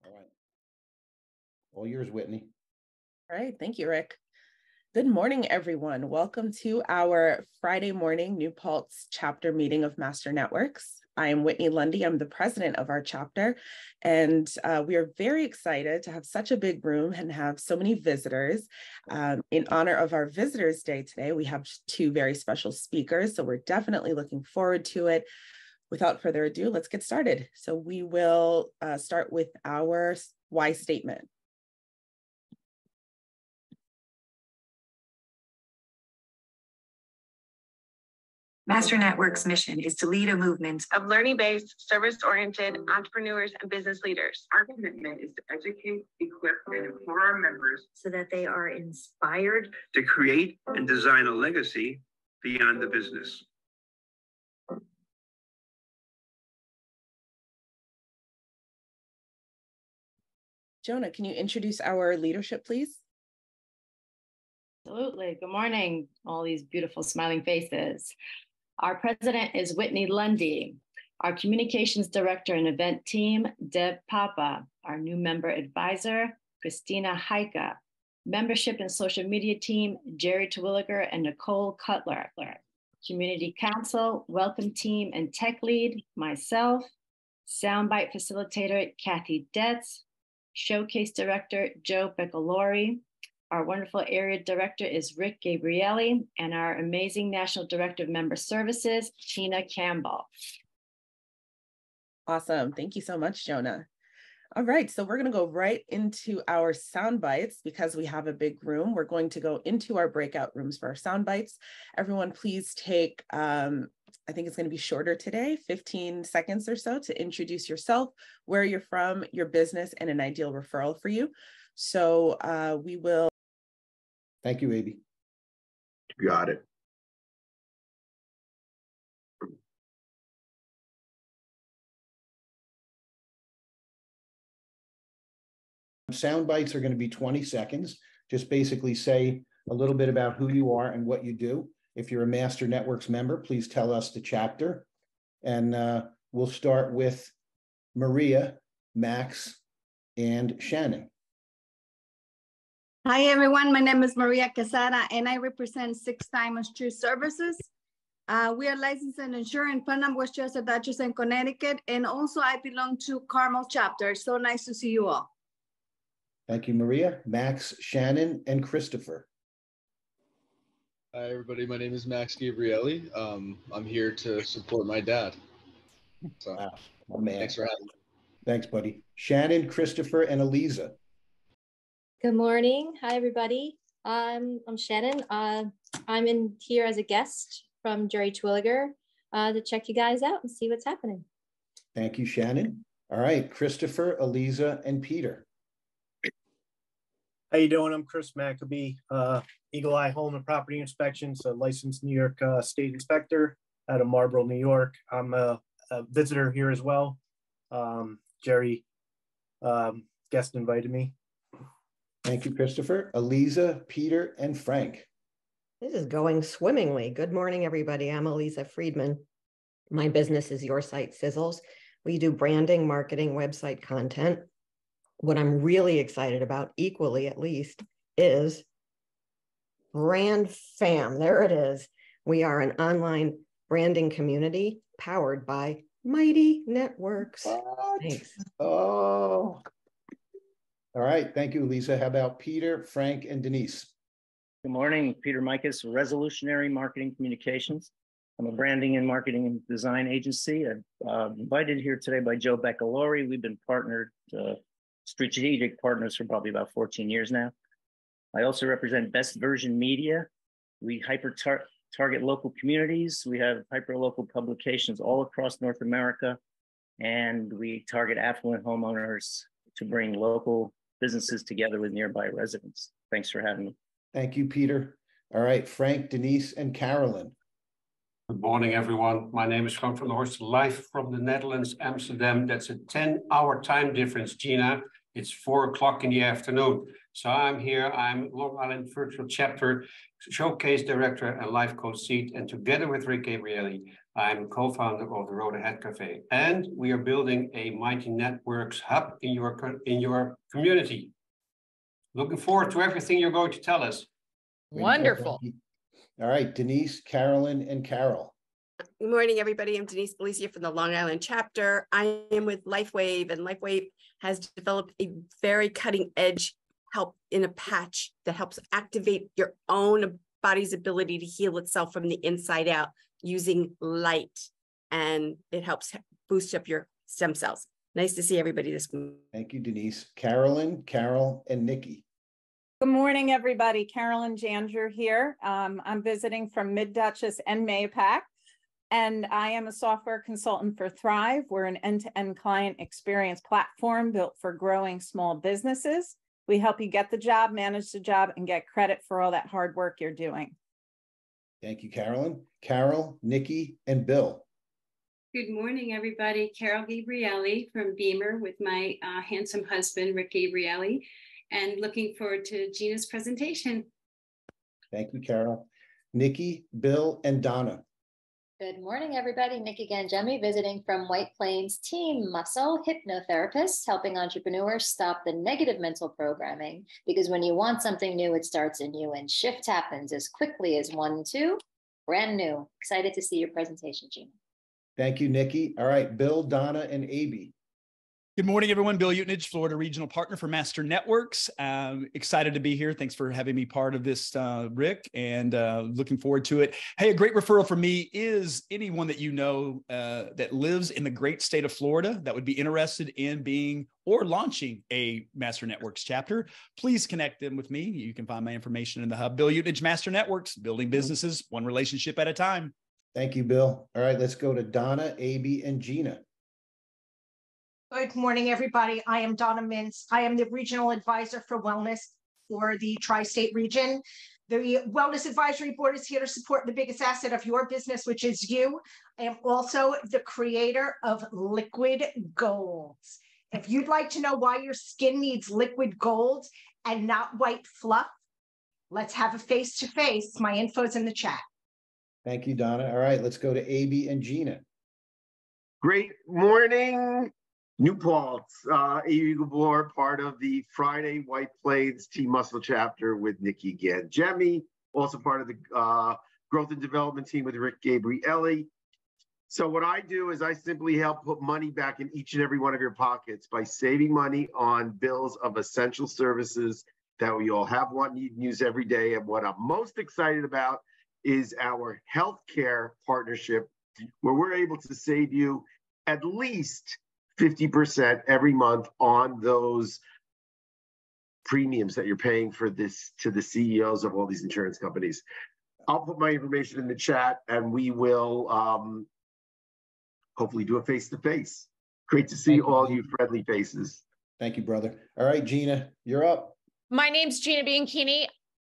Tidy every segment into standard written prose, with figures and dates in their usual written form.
All right. All yours, Whitney. All right. Thank you, Rick. Good morning, everyone. Welcome to our Friday morning New Paltz chapter meeting of Master Networks. I am Whitney Lundy. I'm the president of our chapter, and we are very excited to have such a big room and have so many visitors. In honor of our Visitors Day today, we have two very special speakers, so we're definitely looking forward to it. Without further ado, let's get started. So we will start with our why statement. Master Networks' mission is to lead a movement of learning-based, service-oriented entrepreneurs and business leaders. Our commitment is to educate, equip, and empower our members so that they are inspired to create and design a legacy beyond the business. Jonah, can you introduce our leadership, please? Absolutely. Good morning, all these beautiful smiling faces. Our president is Whitney Lundy. Our communications director and event team, Deb Papa. Our new member advisor, Christina Haika. Membership and social media team, Jerry Terwilliger and Nicole Cutler. Community council, welcome team and tech lead, myself. Soundbite facilitator, Kathy Detz. Showcase director, Joe Beccalori. Our wonderful area director is Rick Gabrielli, and our amazing national director of member services, Tina Campbell. Awesome. Thank you so much, Jonah. All right, so we're going to go right into our sound bites because we have a big room. We're going to go into our breakout rooms for our sound bites. Everyone, please take, I think it's going to be shorter today, 15 seconds or so to introduce yourself, where you're from, your business, and an ideal referral for you. So we will. Thank you, Abby. Got it. Sound bites are going to be 20 seconds. Just basically say a little bit about who you are and what you do. If you're a Master Networks member, please tell us the chapter. And we'll start with Maria, Max, and Shannon. Hi, everyone. My name is Maria Quesada, and I represent Six Diamonds True Services. We are licensed and insured in Putnam, Westchester, Dutchess, and Connecticut. And also, I belong to Carmel chapter. So nice to see you all. Thank you, Maria. Max, Shannon, and Christopher. Hi, everybody. My name is Max Gabrielli. I'm here to support my dad. So, wow. Oh, man. Thanks for having me. Thanks, buddy. Shannon, Christopher, and Eliza. Good morning. Hi, everybody. I'm Shannon. I'm in here as a guest from Jerry Terwilliger to check you guys out and see what's happening. Thank you, Shannon. All right, Christopher, Eliza, and Peter. How you doing? I'm Chris Maccabee, Eagle Eye Home and Property Inspections, a licensed New York State Inspector out of Marlboro, New York. I'm a visitor here as well. Jerry guest invited me. Thank you, Christopher. Eliza, Peter, and Frank. This is going swimmingly. Good morning, everybody. I'm Eliza Friedman. My business is Your Site Sizzles. We do branding, marketing, website content. What I'm really excited about, equally at least, is Brand Fam. There it is. We are an online branding community powered by Mighty Networks. What? Thanks. Oh. All right. Thank you, Lisa. How about Peter, Frank, and Denise? Good morning. Peter Mikas, Resolutionary Marketing Communications. I'm a branding and marketing and design agency. I'm invited here today by Joe Beccalori. We've been partnered, strategic partners for probably about 14 years now. I also represent Best Version Media. We target local communities. We have hyper-local publications all across North America. And we target affluent homeowners to bring local businesses together with nearby residents. Thanks for having me. Thank you, Peter. All right, Frank, Denise, and Carolyn. Good morning, everyone. My name is Frank van der Horst, live from the Netherlands, Amsterdam. That's a 10-hour time difference, Gina. It's 4 o'clock in the afternoon. So I'm here, I'm Long Island Virtual Chapter Showcase Director and Life Coach Seat. And together with Rick Gabrielli, I'm co-founder of the Road Ahead Cafe. And we are building a Mighty Networks hub in your community. Looking forward to everything you're going to tell us. Wonderful. All right, Denise, Carolyn, and Carol. Good morning, everybody. I'm Denise Belicia from the Long Island chapter. I am with LifeWave, and LifeWave has developed a very cutting edge help in a patch that helps activate your own body's ability to heal itself from the inside out using light. And it helps boost up your stem cells. Nice to see everybody this morning. Thank you, Denise. Carolyn, Carol, and Nikki. Good morning, everybody. Carolyn Janger here. I'm visiting from Mid-Duchess and Mayapack, and I am a software consultant for Thrive. We're an end-to-end client experience platform built for growing small businesses. We help you get the job, manage the job, and get credit for all that hard work you're doing. Thank you, Carolyn. Carol, Nikki, and Bill. Good morning, everybody. Carol Gabrielli from Beamer with my handsome husband, Rick Gabrielli, and looking forward to Gina's presentation. Thank you, Carol. Nikki, Bill, and Donna. Good morning, everybody. Nikki Gangemi visiting from White Plains Team Muscle Hypnotherapist, helping entrepreneurs stop the negative mental programming, because when you want something new, it starts in you, and shift happens as quickly as 1, 2, brand new. Excited to see your presentation, Gina. Thank you, Nikki. All right, Bill, Donna, and Abby. Good morning, everyone. Bill Utenage, Florida Regional Partner for Master Networks. Excited to be here. Thanks for having me part of this, Rick, and looking forward to it. Hey, a great referral for me is anyone that you know that lives in the great state of Florida that would be interested in being or launching a Master Networks chapter. Please connect them with me. You can find my information in the hub. Bill Utenage, Master Networks, building businesses one relationship at a time. Thank you, Bill. All right, let's go to Donna, Abby, and Gina. Good morning, everybody. I am Donna Mintz. I am the Regional Advisor for Wellness for the Tri-State region. The Wellness Advisory Board is here to support the biggest asset of your business, which is you. I am also the creator of Liquid Golds. If you'd like to know why your skin needs liquid gold and not white fluff, let's have a face-to-face. My info's in the chat. Thank you, Donna. All right, let's go to Abby and Gina. Great morning. New Paltz, Abby Gabor, part of the Friday White Plains Team Muscle chapter with Nikki Gangemi, also part of the growth and development team with Rick Gabrielli. So what I do is I simply help put money back in each and every one of your pockets by saving money on bills of essential services that we all have, want, need, and use every day. And what I'm most excited about is our healthcare partnership, where we're able to save you at least 50% every month on those premiums that you're paying for this to the CEOs of all these insurance companies. I'll put my information in the chat, and we will hopefully do a face-to-face. Great to see all you friendly faces. Thank you, brother. All right, Gina, you're up. My name's Gina Bianchini.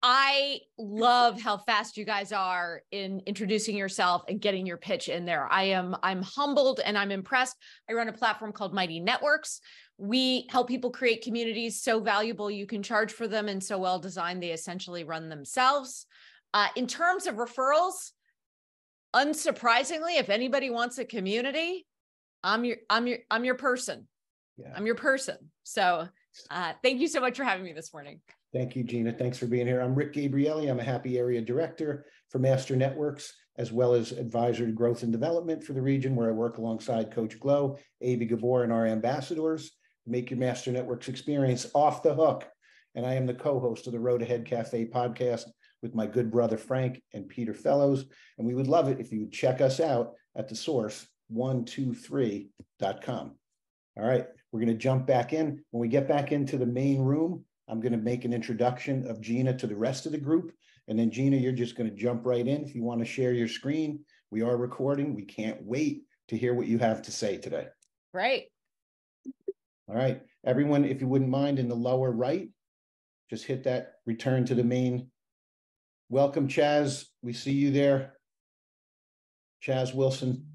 I love how fast you guys are in introducing yourself and getting your pitch in there. I'm humbled and I'm impressed. I run a platform called Mighty Networks. We help people create communities so valuable you can charge for them, and so well designed they essentially run themselves. In terms of referrals, unsurprisingly, if anybody wants a community, I'm your person. Yeah. I'm your person. So thank you so much for having me this morning. Thank you, Gina. Thanks for being here. I'm Rick Gabrielli. I'm a happy area director for Master Networks, as well as advisor to growth and development for the region, where I work alongside Coach Glow, Abby Gabor, and our ambassadors to make your Master Networks experience off the hook. And I am the co-host of the Road Ahead Cafe podcast with my good brother, Frank, and Peter Fellows. And we would love it if you would check us out at the source, 123.com. All right, we're going to jump back in. When we get back into the main room, I'm going to make an introduction of Gina to the rest of the group. And then Gina, you're just going to jump right in. If you want to share your screen, we are recording. We can't wait to hear what you have to say today. Great. All right, everyone, if you wouldn't mind, in the lower right, just hit that return to the main. Welcome, Chaz. We see you there. Chaz Wilson,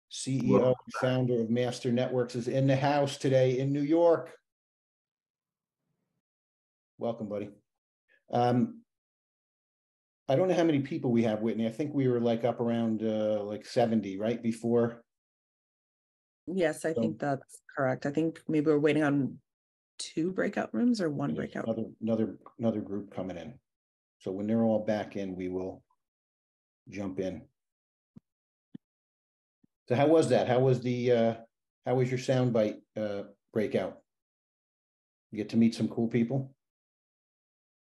CEO, founder of Master Networks, is in the house today in New York. Welcome, buddy. I don't know how many people we have, Whitney. I think we were like up around like 70, right? Before. Yes, I think that's correct. I think maybe we're waiting on 2 breakout rooms or 1 breakout. Another group coming in. So when they're all back in, we will jump in. So how was that? How was your soundbite breakout? You get to meet some cool people?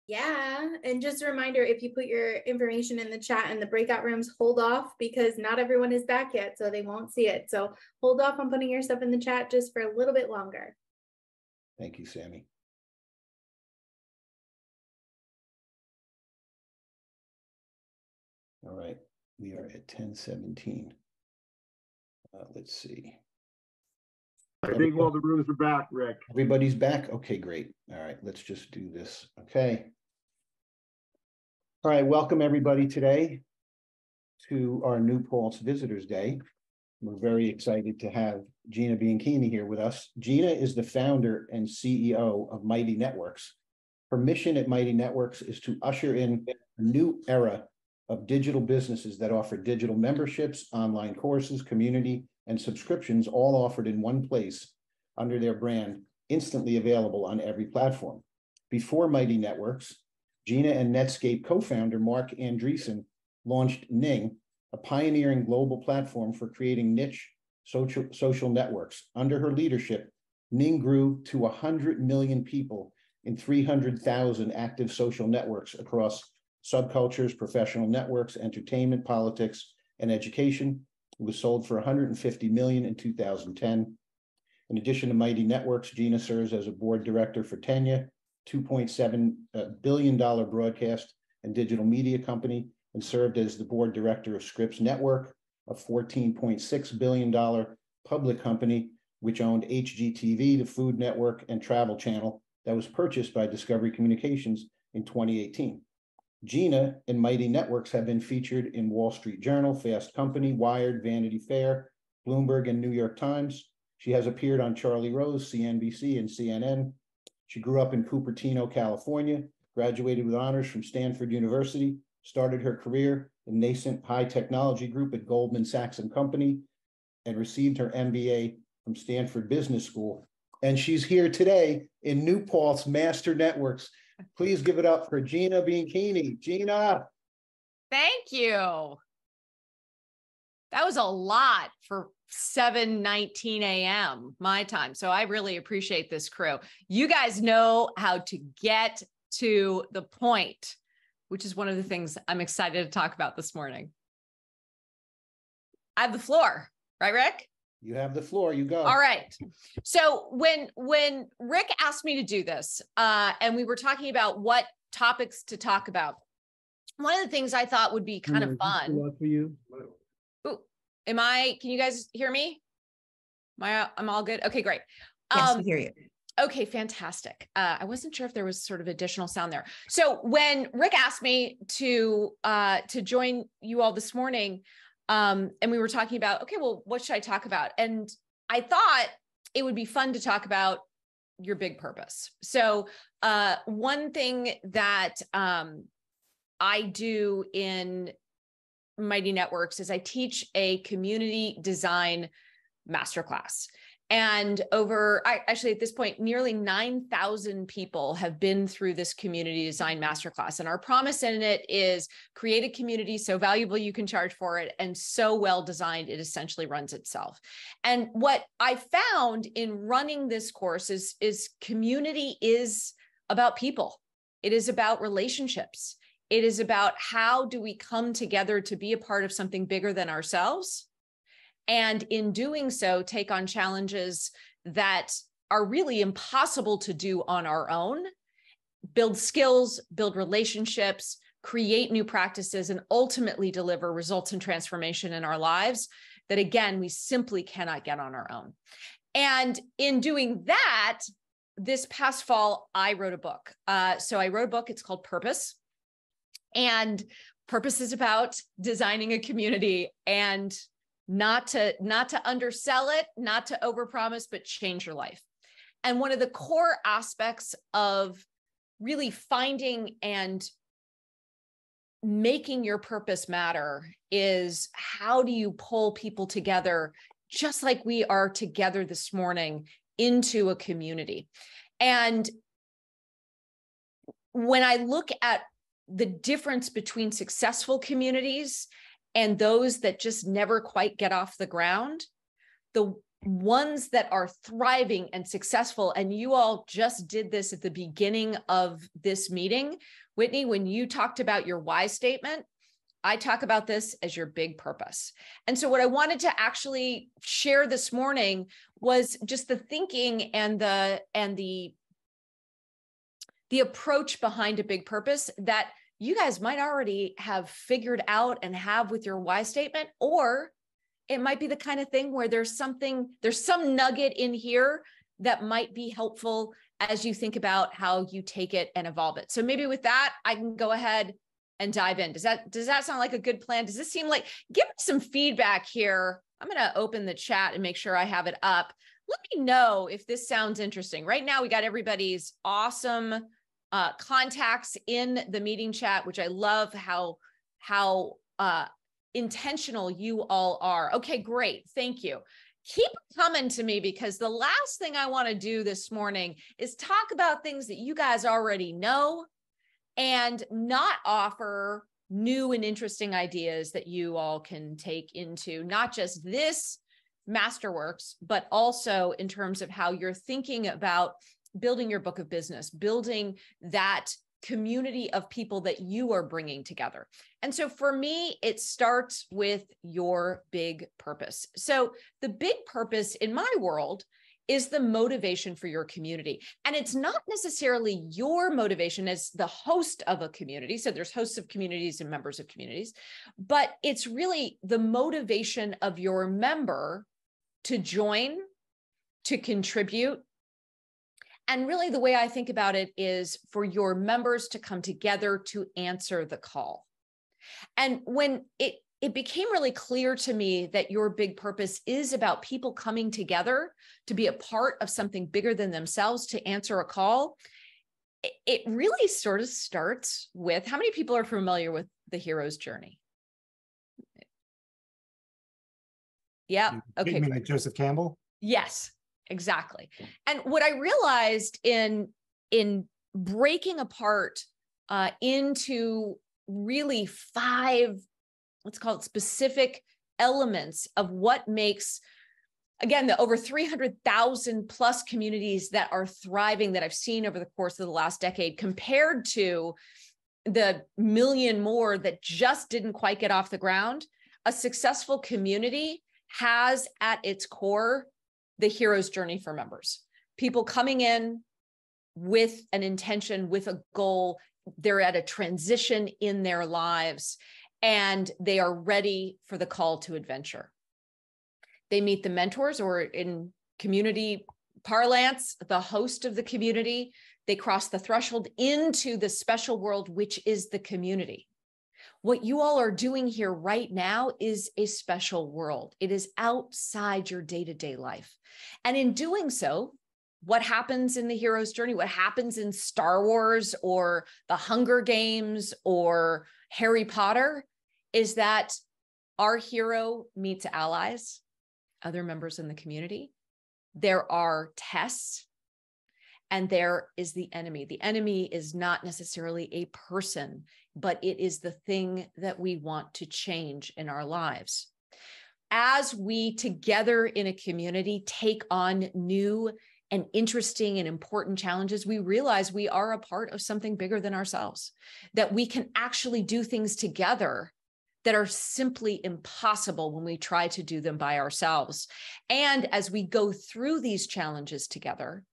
Yeah, and just a reminder, if you put your information in the chat in the breakout rooms, hold off because not everyone is back yet, so they won't see it. So hold off on putting your stuff in the chat just for a little bit longer. Thank you, Sammy. All right, we are at 10:17. Let's see. I think all the rooms are back, Rick. Everybody's back? Okay, great. All right, let's just do this. Okay. All right, welcome everybody today to our New Paltz Visitors Day. We're very excited to have Gina Bianchini here with us. Gina is the founder and CEO of Mighty Networks. Her mission at Mighty Networks is to usher in a new era of digital businesses that offer digital memberships, online courses, community, and subscriptions, all offered in one place under their brand, instantly available on every platform. Before Mighty Networks, Gina and Netscape co-founder Marc Andreessen launched Ning, a pioneering global platform for creating niche social networks. Under her leadership, Ning grew to 100 million people in 300,000 active social networks across subcultures, professional networks, entertainment, politics, and education. It was sold for $150 million in 2010. In addition to Mighty Networks, Gina serves as a board director for TEGNA, $2.7 billion broadcast and digital media company, and served as the board director of Scripps Network, a $14.6 billion public company, which owned HGTV, the Food Network and Travel Channel, that was purchased by Discovery Communications in 2018. Gina and Mighty Networks have been featured in Wall Street Journal, Fast Company, Wired, Vanity Fair, Bloomberg, and New York Times. She has appeared on Charlie Rose, CNBC, and CNN. She grew up in Cupertino, California, graduated with honors from Stanford University, started her career in nascent high technology group at Goldman Sachs and Company, and received her MBA from Stanford Business School. And she's here today in New Paltz Master Networks. Please give it up for Gina Bianchini. Gina. Thank you. That was a lot for 7:19 a.m. my time. So I really appreciate this crew. You guys know how to get to the point, which is one of the things I'm excited to talk about this morning. I have the floor, right, Rick? You have the floor, you go. All right. So when Rick asked me to do this, and we were talking about what topics to talk about, one of the things I thought would be kind of fun. For you. Ooh, can you guys hear me? I'm all good? Okay, great. Yes, we hear you. Okay, fantastic. I wasn't sure if there was sort of additional sound there. So when Rick asked me to join you all this morning, and we were talking about, okay, well, what should I talk about? And I thought it would be fun to talk about your big purpose. So one thing that I do in Mighty Networks is I teach a community design masterclass. And actually at this point, nearly 9,000 people have been through this community design masterclass. And our promise in it is create a community so valuable you can charge for it and so well designed it essentially runs itself. And what I found in running this course is community is about people. It is about relationships. It is about how do we come together to be a part of something bigger than ourselves. And in doing so, take on challenges that are really impossible to do on our own, build skills, build relationships, create new practices, and ultimately deliver results and transformation in our lives that, again, we simply cannot get on our own. And in doing that, this past fall, I wrote a book. So I wrote a book, it's called Purpose. And purpose is about designing a community and not to undersell it, not to overpromise, but change your life. And one of the core aspects of really finding and making your purpose matter is how do you pull people together, just like we are together this morning, into a community. And when I look at the difference between successful communities and those that just never quite get off the ground, the ones that are thriving and successful, and you all just did this at the beginning of this meeting. Whitney, when you talked about your why statement, I talk about this as your big purpose. And so what I wanted to actually share this morning was just the thinking and the approach behind a big purpose that you guys might already have figured out and have with your why statement, or it might be the kind of thing where there's some nugget in here that might be helpful as you think about how you take it and evolve it. So maybe with that, I can go ahead and dive in. Does that sound like a good plan? Does this seem like, give me some feedback here. I'm going to open the chat and make sure I have it up. Let me know if this sounds interesting. Right now, we got everybody's awesome contacts in the meeting chat, which I love how intentional you all are. Okay, great. Thank you. Keep coming to me, because the last thing I want to do this morning is talk about things that you guys already know and not offer new and interesting ideas that you all can take into not just this Masterworks, but also in terms of how you're thinking about building your book of business, building that community of people that you are bringing together. And so for me, it starts with your big purpose. So the big purpose in my world is the motivation for your community. And it's not necessarily your motivation as the host of a community. So there's hosts of communities and members of communities, but it's really the motivation of your member to join, to contribute. And really the way I think about it is for your members to come together to answer the call. And when it became really clear to me that your big purpose is about people coming together to be a part of something bigger than themselves, to answer a call, it really sort of starts with, how many people are familiar with the hero's journey? Yeah. Okay. You mean like Joseph Campbell? Yes, exactly. And what I realized in breaking apart into really 5, let's call it specific elements of what makes, again, the over 300,000 plus communities that are thriving that I've seen over the course of the last decade, compared to the million more that just didn't quite get off the ground. A successful community has at its core the hero's journey for members. People coming in with an intention, with a goal. They're at a transition in their lives, and they are ready for the call to adventure. They meet the mentors, or in community parlance, the host of the community. They cross the threshold into the special world, which is the community. What you all are doing here right now is a special world. It is outside your day-to-day life. And in doing so, what happens in the hero's journey, what happens in Star Wars or the Hunger Games or Harry Potter, is that our hero meets allies, other members in the community. There are tests, and there is the enemy. The enemy is not necessarily a person, but it is the thing that we want to change in our lives. As we together in a community take on new and interesting and important challenges, we realize we are a part of something bigger than ourselves, that we can actually do things together that are simply impossible when we try to do them by ourselves. And as we go through these challenges together,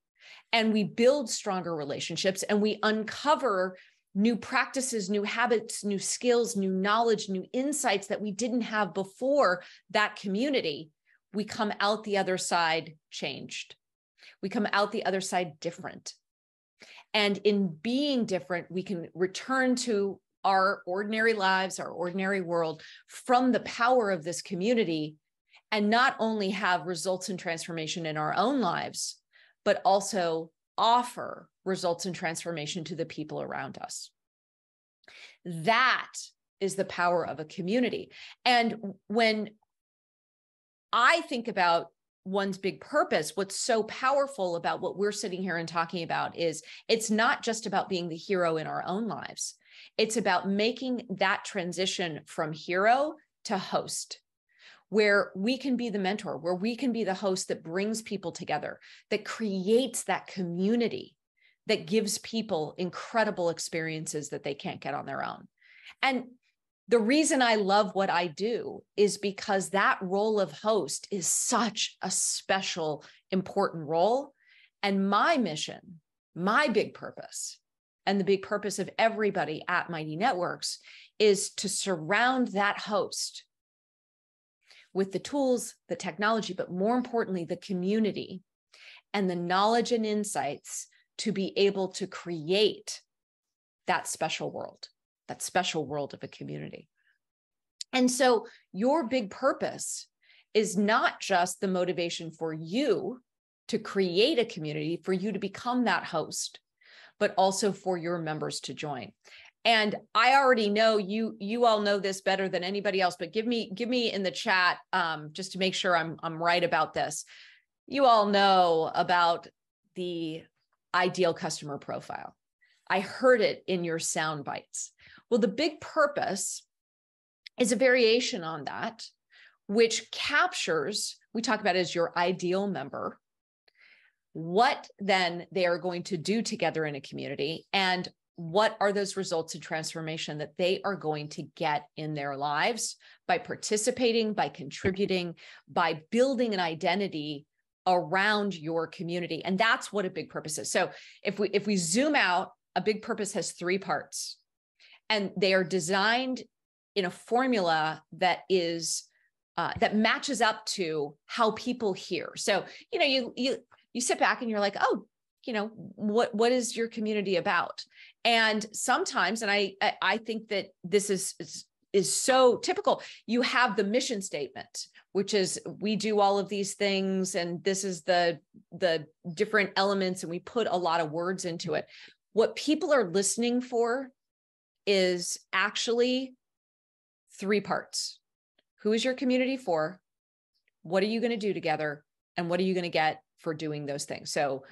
and we build stronger relationships, and we uncover new practices, new habits, new skills, new knowledge, new insights that we didn't have before that community, we come out the other side changed. We come out the other side different. And in being different, we can return to our ordinary lives, our ordinary world, from the power of this community, and not only have results and transformation in our own lives, but also offer results and transformation to the people around us. That is the power of a community. And when I think about one's big purpose, what's so powerful about what we're sitting here and talking about is it's not just about being the hero in our own lives. It's about making that transition from hero to host, where we can be the mentor, where we can be the host that brings people together, that creates that community, that gives people incredible experiences that they can't get on their own. And the reason I love what I do is because that role of host is such a special, important role. And my mission, my big purpose, and the big purpose of everybody at Mighty Networks is to surround that host with the tools, the technology, but more importantly, the community and the knowledge and insights to be able to create that special world of a community. And so your big purpose is not just the motivation for you to create a community, for you to become that host, but also for your members to join. And I already know you all know this better than anybody else, but give me in the chat, just to make sure I'm right about this. You all know about the ideal customer profile. I heard it in your sound bites. Well, the big purpose is a variation on that, which captures, we talk about it as your ideal member, what then they are going to do together in a community, and what are those results of transformation that they are going to get in their lives by participating, by contributing, by building an identity around your community. And that's what a big purpose is. So if we zoom out, a big purpose has 3 parts, and they are designed in a formula that is that matches up to how people hear. So, you sit back and you're like, oh, what is your community about? And sometimes, and I think that this is so typical, you have the mission statement, which is we do all of these things, and this is the different elements, and we put a lot of words into it. What people are listening for is actually 3 parts. Who is your community for? What are you going to do together? And what are you going to get for doing those things? So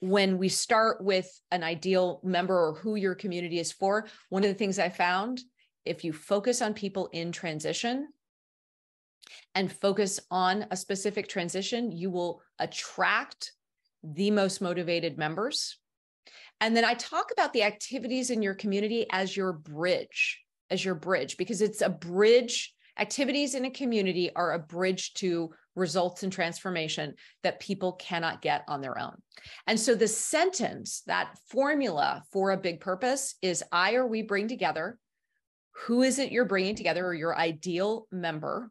when we start with an ideal member or who your community is for, one of the things I found, if you focus on people in transition and focus on a specific transition, you will attract the most motivated members. And then I talk about the activities in your community as your bridge, because it's a bridge. Activities in a community are a bridge to results and transformation that people cannot get on their own. And so the sentence, that formula for a big purpose is I or we bring together. Who is it you're bringing together, or your ideal member?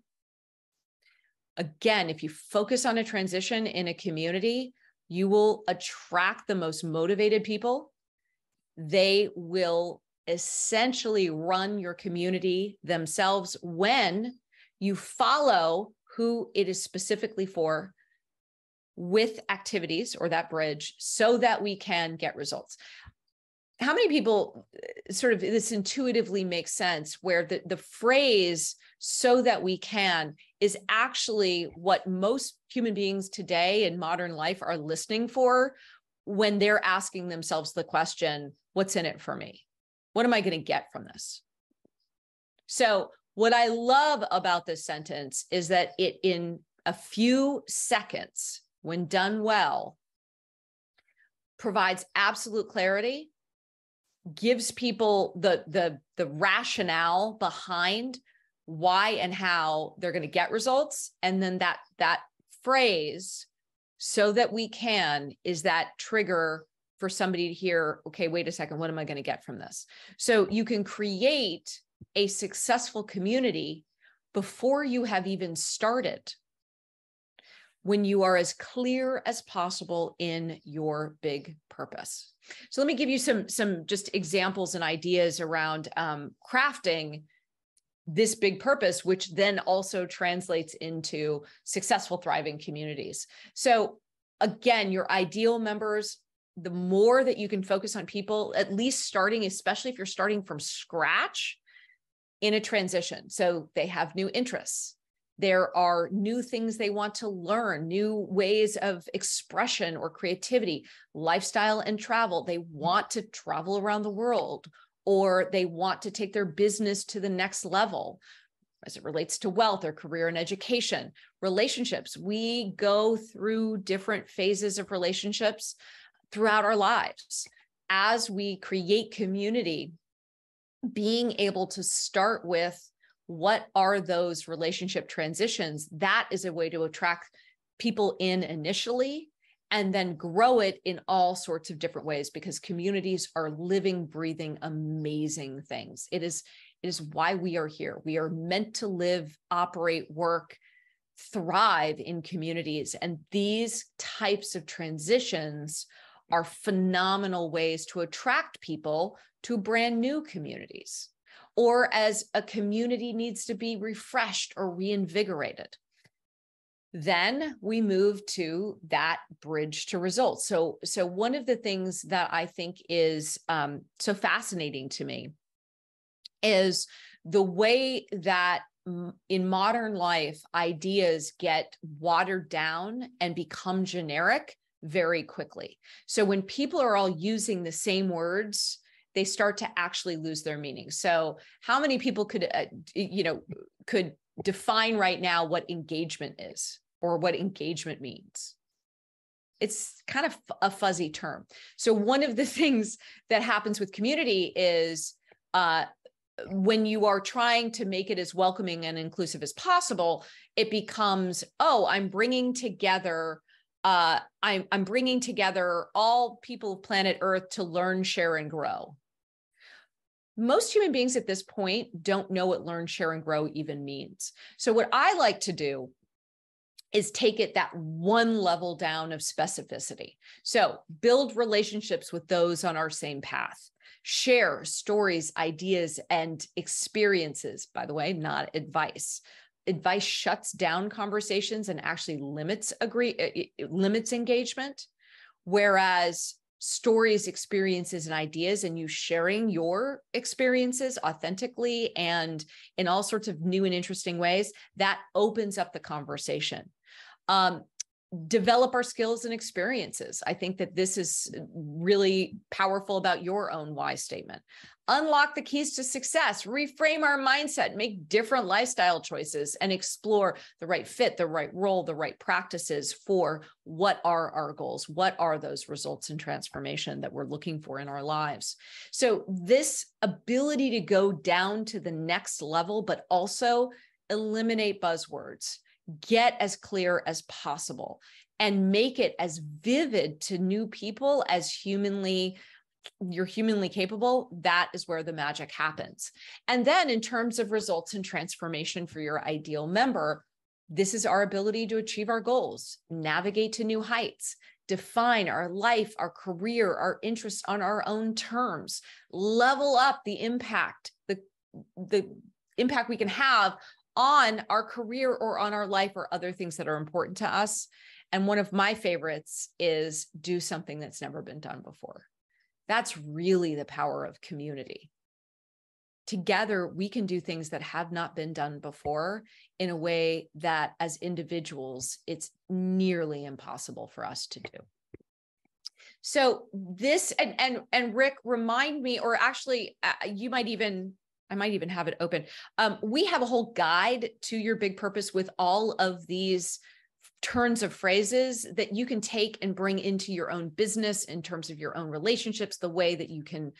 Again, if you focus on a transition in a community, you will attract the most motivated people. They will essentially run your community themselves when you follow who it is specifically for with activities or that bridge so that we can get results. How many people sort of this intuitively makes sense, where the phrase so that we can is actually what most human beings today in modern life are listening for when they're asking themselves the question, what's in it for me? What am I going to get from this? So what I love about this sentence is that it, in a few seconds, when done well, provides absolute clarity, gives people the rationale behind why and how they're going to get results. And then that phrase, so that we can, is that trigger for somebody to hear, okay, wait a second, what am I going to get from this? So you can create a successful community before you have even started, when you are as clear as possible in your big purpose. So let me give you some just examples and ideas around crafting this big purpose, which then also translates into successful, thriving communities. So again, your ideal members, the more that you can focus on people, at least starting, especially if you're starting from scratch in a transition. So they have new interests. There are new things they want to learn, new ways of expression or creativity, lifestyle and travel. They want to travel around the world, or they want to take their business to the next level as it relates to wealth or career and education. Relationships, we go through different phases of relationships throughout our lives. As we create community, being able to start with what are those relationship transitions, that is a way to attract people in initially and then grow it in all sorts of different ways, because communities are living, breathing, amazing things. It is why we are here. We are meant to live, operate, work, thrive in communities. And these types of transitions are phenomenal ways to attract people to brand new communities, or as a community needs to be refreshed or reinvigorated. Then we move to that bridge to results. So one of the things that I think is so fascinating to me is the way that in modern life, ideas get watered down and become generic very quickly. So when people are all using the same words, they start to actually lose their meaning. So how many people could define right now what engagement is or what engagement means? It's kind of a fuzzy term. So one of the things that happens with community is when you are trying to make it as welcoming and inclusive as possible, it becomes, oh, I'm bringing together I'm bringing together all people of planet Earth to learn, share, and grow. Most human beings at this point don't know what learn, share, and grow even means. So what I like to do is take it that one level down of specificity. So build relationships with those on our same path. Share stories, ideas, and experiences, by the way, not advice. Advice shuts down conversations and actually limits engagement, whereas stories, experiences, and ideas, and you sharing your experiences authentically and in all sorts of new and interesting ways, that opens up the conversation. Develop our skills and experiences. I think that this is really powerful about your own why statement. Unlock the keys to success, reframe our mindset, make different lifestyle choices, and explore the right fit, the right role, the right practices for what are our goals, what are those results and transformation that we're looking for in our lives. So this ability to go down to the next level, but also eliminate buzzwords, get as clear as possible, and make it as vivid to new people as you're humanly capable. That is where the magic happens. And then in terms of results and transformation for your ideal member, this is our ability to achieve our goals, navigate to new heights, define our life, our career, our interests on our own terms, level up the impact, the impact we can have on our career or on our life or other things that are important to us. And one of my favorites is do something that's never been done before. That's really the power of community. Together, we can do things that have not been done before in a way that as individuals, it's nearly impossible for us to do. So this, and Rick, remind me, or actually I might even have it open. We have a whole guide to your big purpose with all of these turns of phrases that you can take and bring into your own business in terms of your own relationships, the way that you can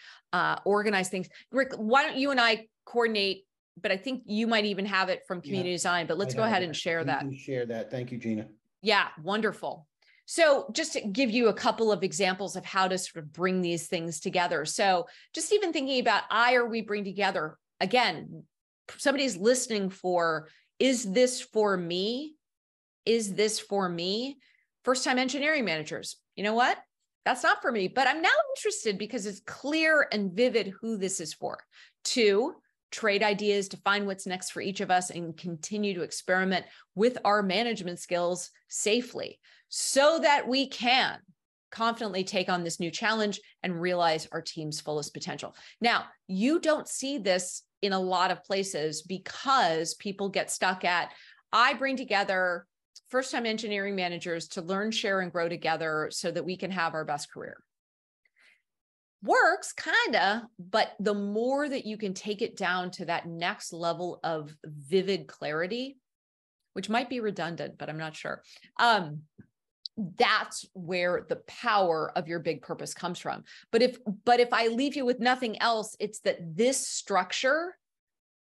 organize things. Rick, why don't you and I coordinate, but I think you might even have it from community design, but let's go ahead and share that. Share that. Thank you, Gina. Yeah, wonderful. So just to give you a couple of examples of how to sort of bring these things together. So just even thinking about I or we bring together, again, somebody's listening for, is this for me? Is this for me? First-time engineering managers, you know what? That's not for me, but I'm now interested because it's clear and vivid who this is for. 2, trade ideas to find what's next for each of us and continue to experiment with our management skills safely so that we can confidently take on this new challenge and realize our team's fullest potential. Now, you don't see this in a lot of places because people get stuck at, I bring together first-time engineering managers to learn, share, and grow together so that we can have our best career. Works, kinda, but the more that you can take it down to that next level of vivid clarity, which might be redundant, but I'm not sure. That's where the power of your big purpose comes from. But if I leave you with nothing else, it's that this structure,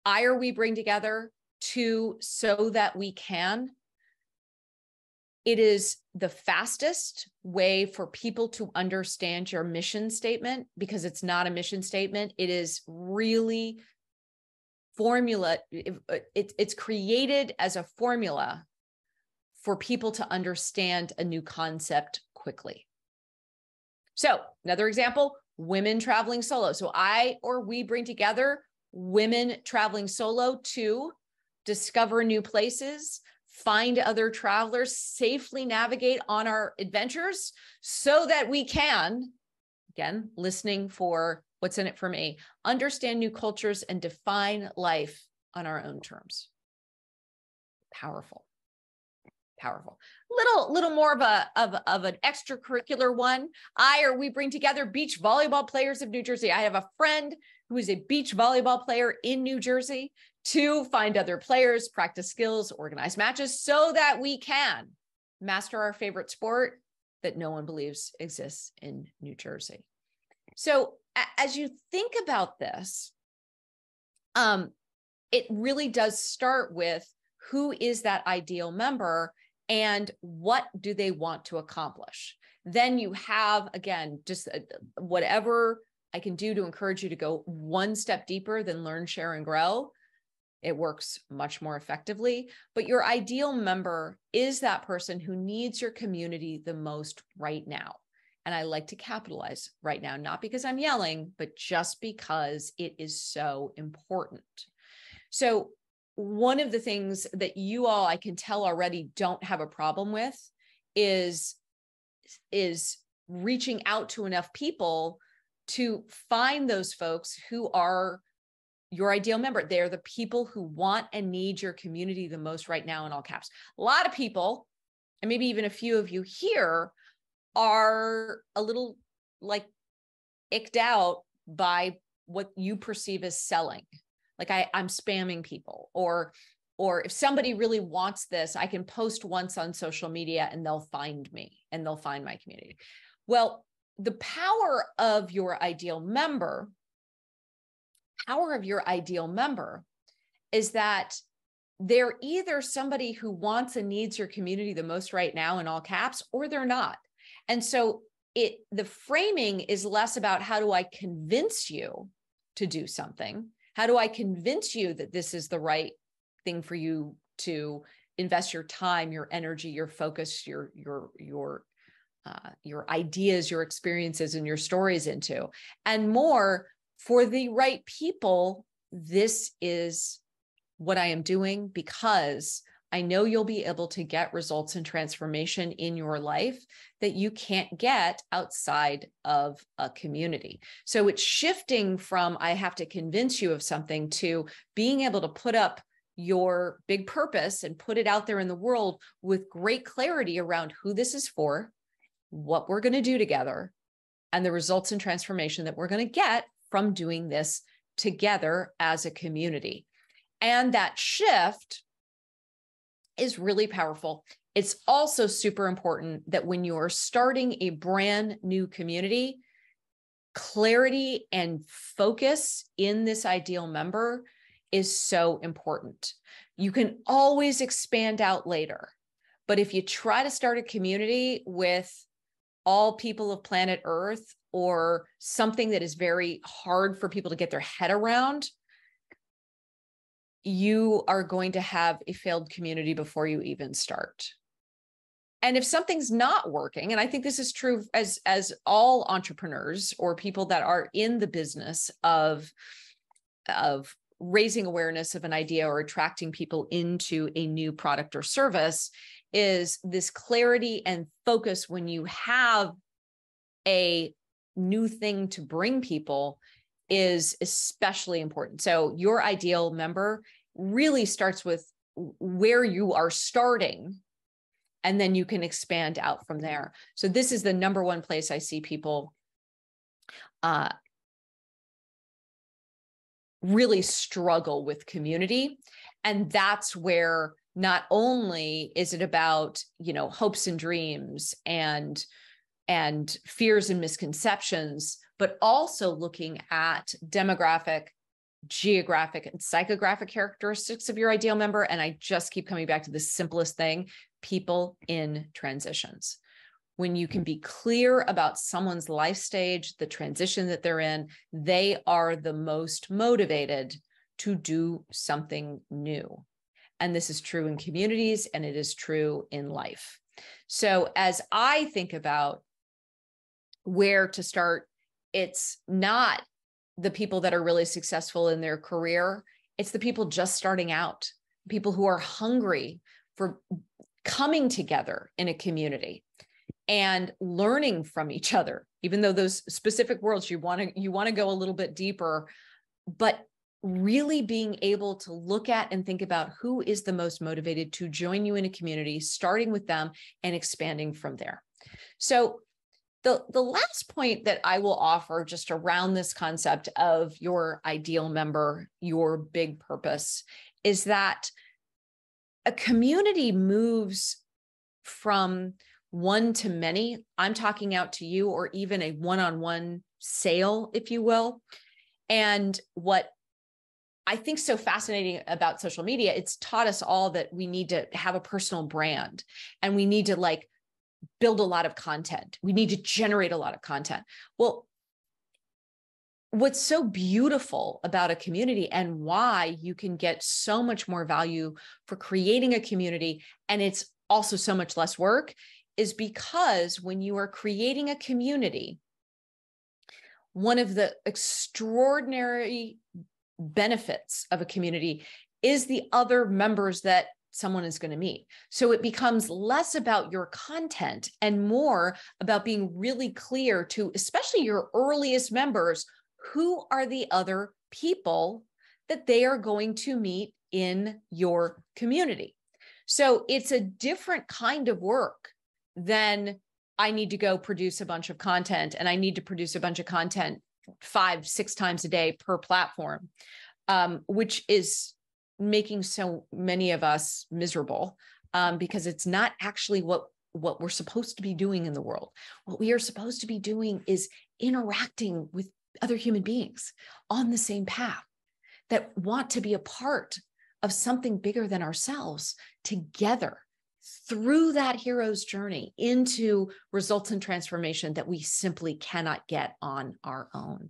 I or we bring together to so that we can, it is the fastest way for people to understand your mission statement, because it's not a mission statement. It is really formula. It's created as a formula for people to understand a new concept quickly. So another example, women traveling solo. So I or we bring together women traveling solo to discover new places, find other travelers, safely navigate on our adventures so that we can, again, listening for what's in it for me, understand new cultures and define life on our own terms. Powerful. Powerful. Little more of an extracurricular one. I or we bring together beach volleyball players of New Jersey. I have a friend who is a beach volleyball player in New Jersey to find other players, practice skills, organize matches so that we can master our favorite sport that no one believes exists in New Jersey. So as you think about this, it really does start with who is that ideal member and what do they want to accomplish? Then you have, again, just whatever I can do to encourage you to go one step deeper than learn, share, and grow. It works much more effectively. But your ideal member is that person who needs your community the most right now. And I like to capitalize right now, not because I'm yelling, but just because it is so important. So one of the things that you all, I can tell already, don't have a problem with is reaching out to enough people to find those folks who are your ideal member. They're the people who want and need your community the most right now, in all caps. A lot of people, and maybe even a few of you here, are a little like icked out by what you perceive as selling. Like I'm spamming people, or if somebody really wants this, I can post once on social media and they'll find me and they'll find my community. Well, the power of your ideal member is that they're either somebody who wants and needs your community the most right now, in all caps, or they're not. And so the framing is less about how do I convince you to do something? How do I convince you that this is the right thing for you to invest your time, your energy, your focus, your ideas, your experiences, and your stories into? And more, for the right people, this is what I am doing because I know you'll be able to get results and transformation in your life that you can't get outside of a community. So it's shifting from I have to convince you of something to being able to put up your big purpose and put it out there in the world with great clarity around who this is for, what we're going to do together, and the results and transformation that we're going to get from doing this together as a community. And that shift is really powerful. It's also super important that when you are starting a brand new community, clarity and focus in this ideal member is so important. You can always expand out later, but if you try to start a community with all people of planet Earth or something that is very hard for people to get their head around, you are going to have a failed community before you even start. And if something's not working, and I think this is true as all entrepreneurs or people that are in the business of raising awareness of an idea or attracting people into a new product or service, is this clarity and focus when you have a new thing to bring people is especially important. So your ideal member really starts with where you are starting, and then you can expand out from there. So this is the number one place I see people really struggle with community. And that's where not only is it about, you know, hopes and dreams and fears and misconceptions, but also looking at demographic, geographic, and psychographic characteristics of your ideal member. And I just keep coming back to the simplest thing: people in transitions. When you can be clear about someone's life stage, the transition that they're in, they are the most motivated to do something new. And this is true in communities, and it is true in life. So as I think about where to start, it's not the people that are really successful in their career. It's the people just starting out, people who are hungry for coming together in a community and learning from each other, even though those specific worlds, you want to go a little bit deeper, but really being able to look at and think about who is the most motivated to join you in a community, starting with them and expanding from there. So the last point that I will offer just around this concept of your ideal member, your big purpose, is that a community moves from one to many. I'm talking out to you, or even a one-on-one sale, if you will. And what I think so fascinating about social media, it's taught us all that we need to have a personal brand, and we need to like build a lot of content. We need to generate a lot of content. Well, what's so beautiful about a community, and why you can get so much more value for creating a community, and it's also so much less work, is because when you are creating a community, one of the extraordinary benefits of a community is the other members that someone is going to meet. So it becomes less about your content and more about being really clear to, especially your earliest members, who are the other people that they are going to meet in your community. So it's a different kind of work than I need to go produce a bunch of content, and I need to produce a bunch of content 5-6 times a day per platform, which is making so many of us miserable, because it's not actually what we're supposed to be doing in the world. What we are supposed to be doing is interacting with other human beings on the same path that want to be a part of something bigger than ourselves together through that hero's journey into results and transformation that we simply cannot get on our own.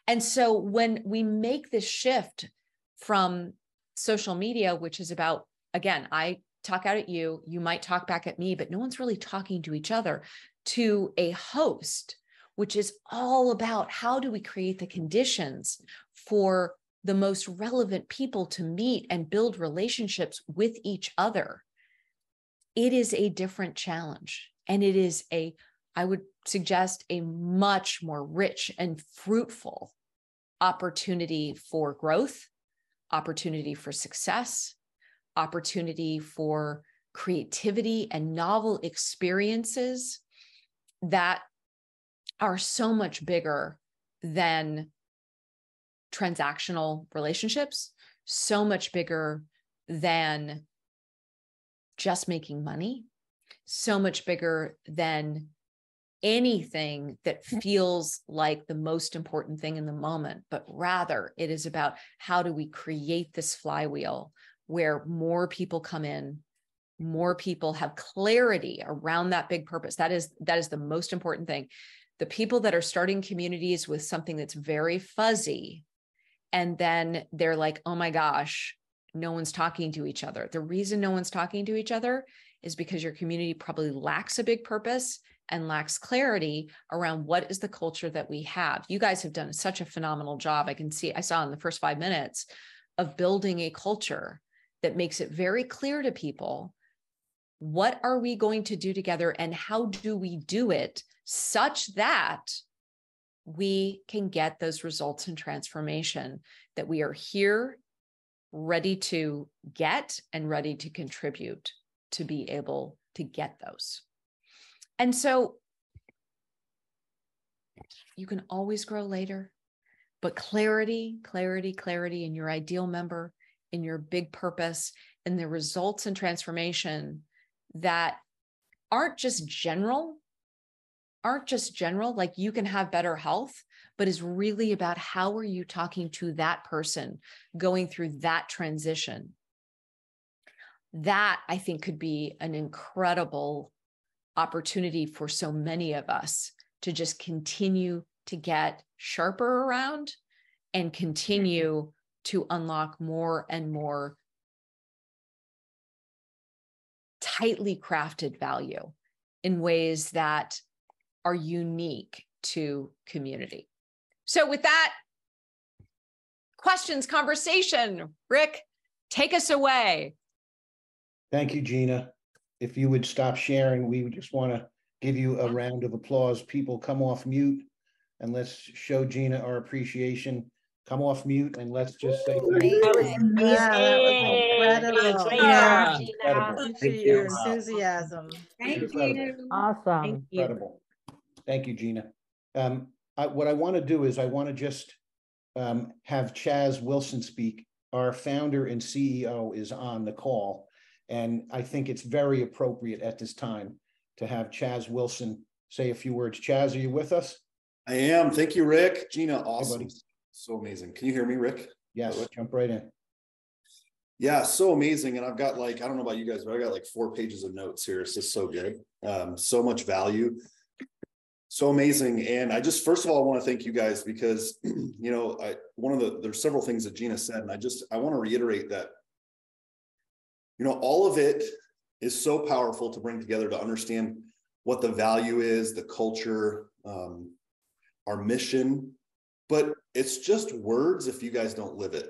And so when we make this shift from social media, which is about, again, I talk out at you, you might talk back at me, but no one's really talking to each other, to a host, which is all about how do we create the conditions for the most relevant people to meet and build relationships with each other. It is a different challenge. And it is I would suggest, a much more rich and fruitful opportunity for growth, opportunity for success, opportunity for creativity and novel experiences that are so much bigger than transactional relationships, so much bigger than just making money, so much bigger than anything that feels like the most important thing in the moment, but rather it is about how do we create this flywheel where more people come in, more people have clarity around that big purpose. That is the most important thing. The people that are starting communities with something that's very fuzzy, and then they're like, oh my gosh, no one's talking to each other. The reason no one's talking to each other is because your community probably lacks a big purpose and lacks clarity around what is the culture that we have. You guys have done such a phenomenal job. I saw in the first 5 minutes of building a culture that makes it very clear to people, what are we going to do together and how do we do it such that we can get those results and transformation that we are here ready to get and ready to contribute to be able to get those. And so you can always grow later, but clarity, clarity, clarity in your ideal member, in your big purpose, and the results and transformation that aren't just general, like you can have better health, but is really about how are you talking to that person going through that transition. That I think could be an incredible opportunity for so many of us to just continue to get sharper around and continue to unlock more and more tightly crafted value in ways that are unique to community. So with that, questions, conversation, Rick, take us away. Thank you, Gina. If you would stop sharing, we would just want to give you a round of applause. People, come off mute and let's show Gina our appreciation. Come off mute and let's just say thank you. That was incredible. Yeah. Appreciate your enthusiasm. Thank you. Awesome. Incredible. Thank you, Gina. What I want to do is I want to just have Chaz Wilson speak. Our founder and CEO is on the call, and I think it's very appropriate at this time to have Chaz Wilson say a few words. Chaz, are you with us? I am. Thank you, Rick. Gina, awesome. Hey, so amazing. Can you hear me, Rick? Yes, jump right in. Yeah, so amazing. And I've got like, I don't know about you guys, but I got like 4 pages of notes here. It's just so good. So much value. So amazing. And I just, first of all, I want to thank you guys because, you know, there's several things that Gina said, and I want to reiterate that, you know, all of it is so powerful to bring together to understand what the value is, the culture, our mission, but it's just words if you guys don't live it.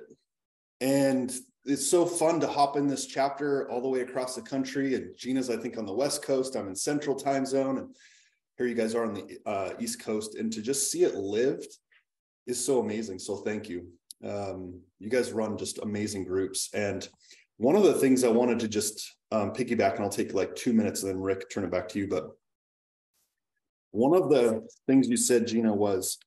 And it's so fun to hop in this chapter all the way across the country. And Gina's, I think, on the West Coast. I'm in Central Time Zone. And here you guys are on the East Coast. And to just see it lived is so amazing. So thank you. You guys run just amazing groups. And one of the things I wanted to just piggyback, and I'll take like 2 minutes and then Rick, turn it back to you. But one of the things you said, Gina, was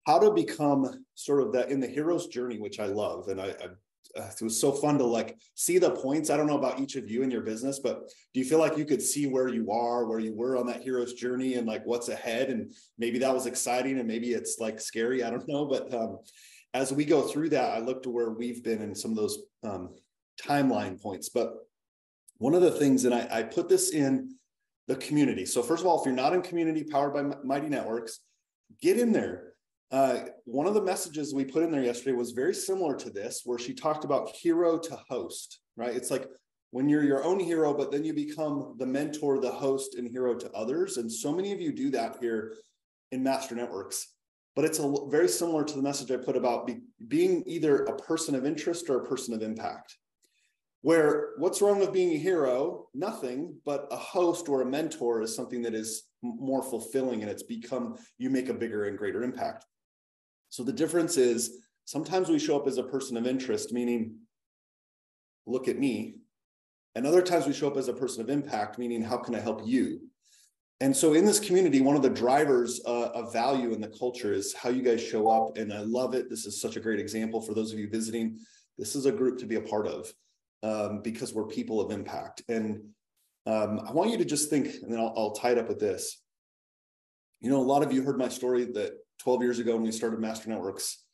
how to become sort of that in the hero's journey, which I love. And it was so fun to like see the points. I don't know about each of you in your business, but do you feel like you could see where you are, where you were on that hero's journey and like what's ahead? And maybe that was exciting and maybe it's like scary. I don't know. But as we go through that, I look to where we've been in some of those timeline points. But one of the things, and I put this in the community. So first of all, if you're not in community powered by Mighty Networks, get in there. One of the messages we put in there yesterday was very similar to this, where she talked about hero to host, right? It's like when you're your own hero, but then you become the mentor, the host, and hero to others. And so many of you do that here in Master Networks. But it's very similar to the message I put about being either a person of interest or a person of impact. Where what's wrong with being a hero? Nothing, but a host or a mentor is something that is more fulfilling, and it's become, you make a bigger and greater impact. So the difference is sometimes we show up as a person of interest, meaning, look at me. And other times we show up as a person of impact, meaning, how can I help you? And so in this community, one of the drivers of value in the culture is how you guys show up. And I love it. This is such a great example for those of you visiting. This is a group to be a part of because we're people of impact. And I want you to just think, and then I'll tie it up with this. You know, a lot of you heard my story that 12 years ago when we started Master Networks,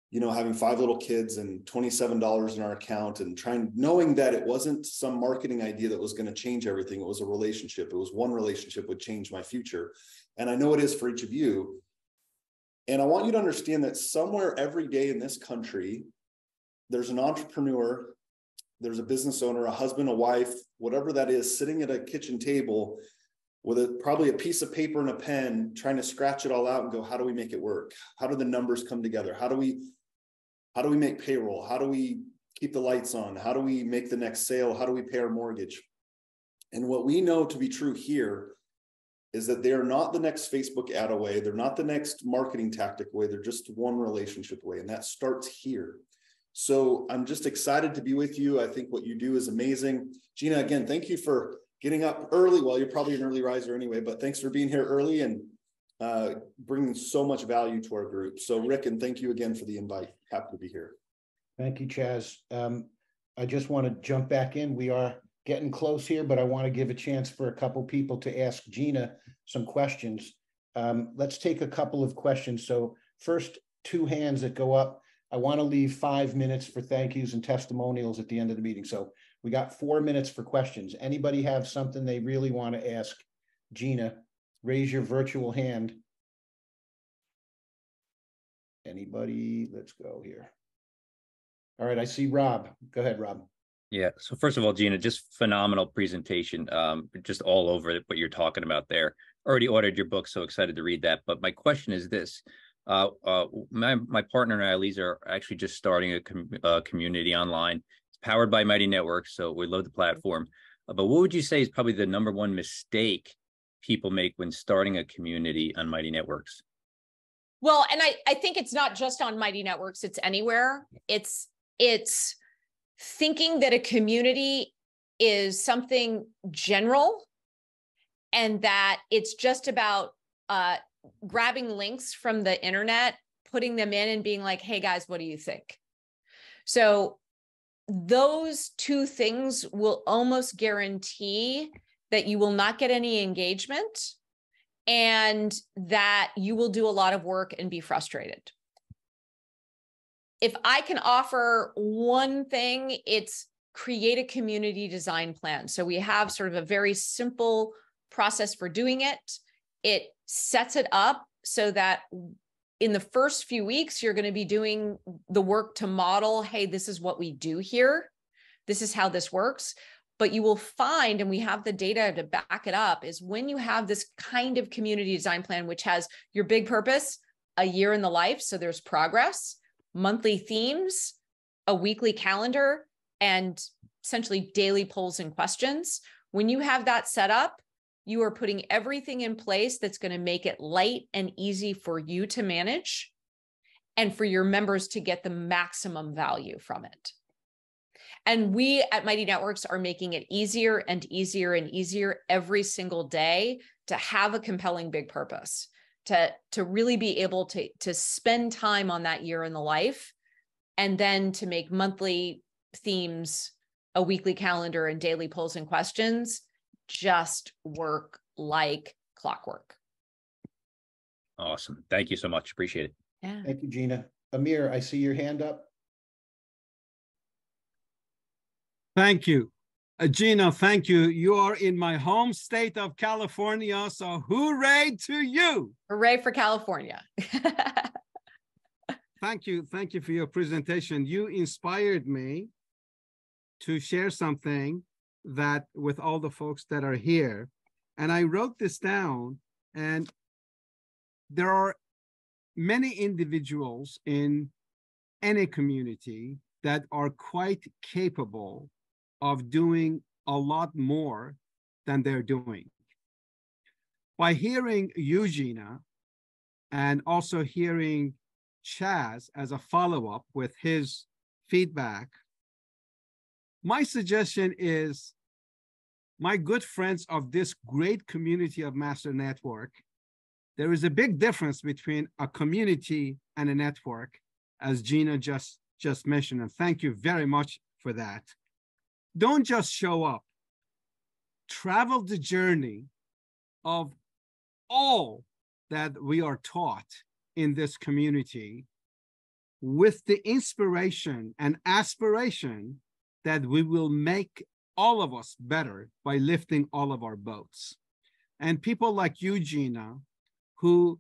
you know, having 5 little kids and $27 in our account and knowing that it wasn't some marketing idea that was going to change everything. It was a relationship. It was one relationship would change my future. And I know it is for each of you. And I want you to understand that somewhere every day in this country, there's an entrepreneur, there's a business owner, a husband, a wife, whatever that is, sitting at a kitchen table with probably a piece of paper and a pen, trying to scratch it all out and go, how do we make it work? How do the numbers come together? How do we make payroll? How do we keep the lights on? How do we make the next sale? How do we pay our mortgage? And what we know to be true here is that they are not the next Facebook ad away. They're not the next marketing tactic away. They're just one relationship away. And that starts here. So I'm just excited to be with you. I think what you do is amazing. Gina, again, thank you for getting up early. Well, you're probably an early riser anyway, but thanks for being here early and bringing so much value to our group. So Rick, and thank you again for the invite. Happy to be here. Thank you, Chaz. I just want to jump back in. We are getting close here, but I want to give a chance for a couple people to ask Gina some questions. Let's take a couple of questions. So first, 2 hands that go up. I want to leave 5 minutes for thank yous and testimonials at the end of the meeting. So we got 4 minutes for questions. Anybody have something they really want to ask Gina? Raise your virtual hand. Anybody? Let's go here. All right, I see Rob. Go ahead, Rob. Yeah. So first of all, Gina, just phenomenal presentation. Just all over what you're talking about there. Already ordered your book, so excited to read that. But my question is this: my partner and I, Lisa, are actually just starting a community online. It's powered by Mighty Networks, so we love the platform. But what would you say is probably the #1 mistake people make when starting a community on Mighty Networks? Well, and I think it's not just on Mighty Networks, it's anywhere. It's thinking that a community is something general and that it's just about grabbing links from the internet, putting them in and being like, hey guys, what do you think? So those 2 things will almost guarantee that you will not get any engagement and that you will do a lot of work and be frustrated. If I can offer one thing, it's create a community design plan. So we have sort of a very simple process for doing it. It sets it up so that in the first few weeks, you're going to be doing the work to model, hey, this is what we do here. This is how this works. But you will find, and we have the data to back it up, is when you have this kind of community design plan, which has your big purpose, a year in the life, so there's progress, monthly themes, a weekly calendar, and essentially daily polls and questions. When you have that set up, you are putting everything in place that's going to make it light and easy for you to manage and for your members to get the maximum value from it. And we at Mighty Networks are making it easier and easier and easier every single day to have a compelling big purpose, to really be able to spend time on that year in the life, and then to make monthly themes, a weekly calendar, and daily polls and questions just work like clockwork. Awesome. Thank you so much. Appreciate it. Yeah. Thank you, Gina. Amir, I see your hand up. Thank you. Gina, thank you. You are in my home state of California, so hooray to you. Hooray for California. Thank you. Thank you for your presentation. You inspired me to share something that with all the folks that are here. And I wrote this down, and there are many individuals in any community that are quite capable of doing a lot more than they're doing. By hearing you, Gina, and also hearing Chaz as a follow-up with his feedback, my suggestion is, my good friends of this great community of Master Network, there is a big difference between a community and a network, as Gina just mentioned, and thank you very much for that. Don't just show up. Travel the journey of all that we are taught in this community with the inspiration and aspiration that we will make all of us better by lifting all of our boats. And people like you, Gina, who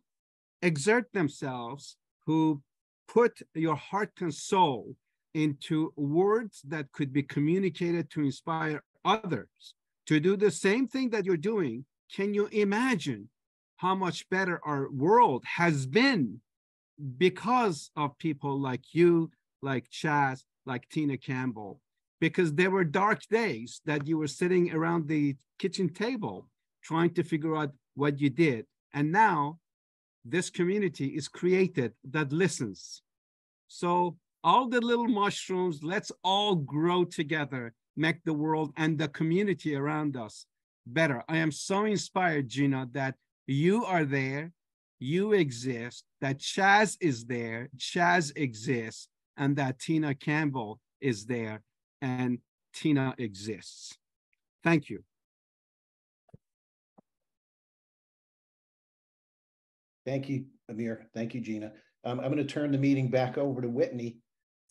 exert themselves, who put your heart and soul into words that could be communicated to inspire others to do the same thing that you're doing. Can you imagine how much better our world has been because of people like you, like Chaz, like Tina Campbell? Because there were dark days that you were sitting around the kitchen table trying to figure out what you did. And now this community is created that listens. So all the little mushrooms, let's all grow together, make the world and the community around us better. I am so inspired, Gina, that you are there, you exist, that Chaz is there, Chaz exists, and that Tina Campbell is there, and Tina exists. Thank you. Thank you, Amir. Thank you, Gina. I'm going to turn the meeting back over to Whitney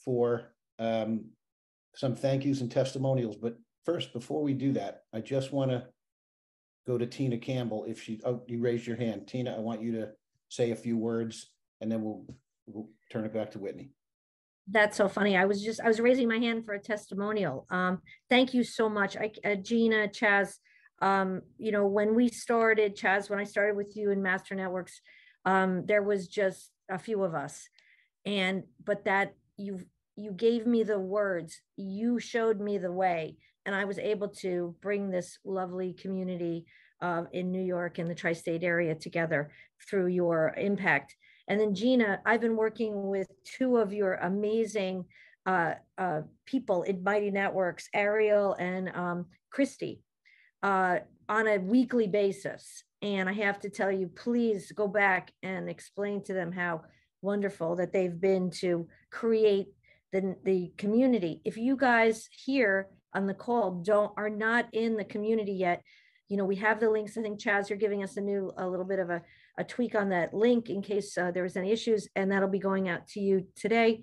for some thank yous and testimonials. But first, before we do that, I just want to go to Tina Campbell. If she, oh, you raised your hand. Tina, I want you to say a few words, and then we'll turn it back to Whitney. That's so funny. I was raising my hand for a testimonial. Thank you so much. Gina, Chaz, you know, when we started, Chaz, when I started with you in Master Networks, there was just a few of us, but that you gave me the words, you showed me the way, and I was able to bring this lovely community in New York and the tri-state area together through your impact. And then Gina, I've been working with two of your amazing people in Mighty Networks, Ariel and Christy, on a weekly basis. And I have to tell you, please go back and explain to them how wonderful that they've been to create the community. If you guys here on the call are not in the community yet, you know, we have the links. I think, Chaz, you're giving us a little bit of a tweak on that link in case there was any issues, and that'll be going out to you today.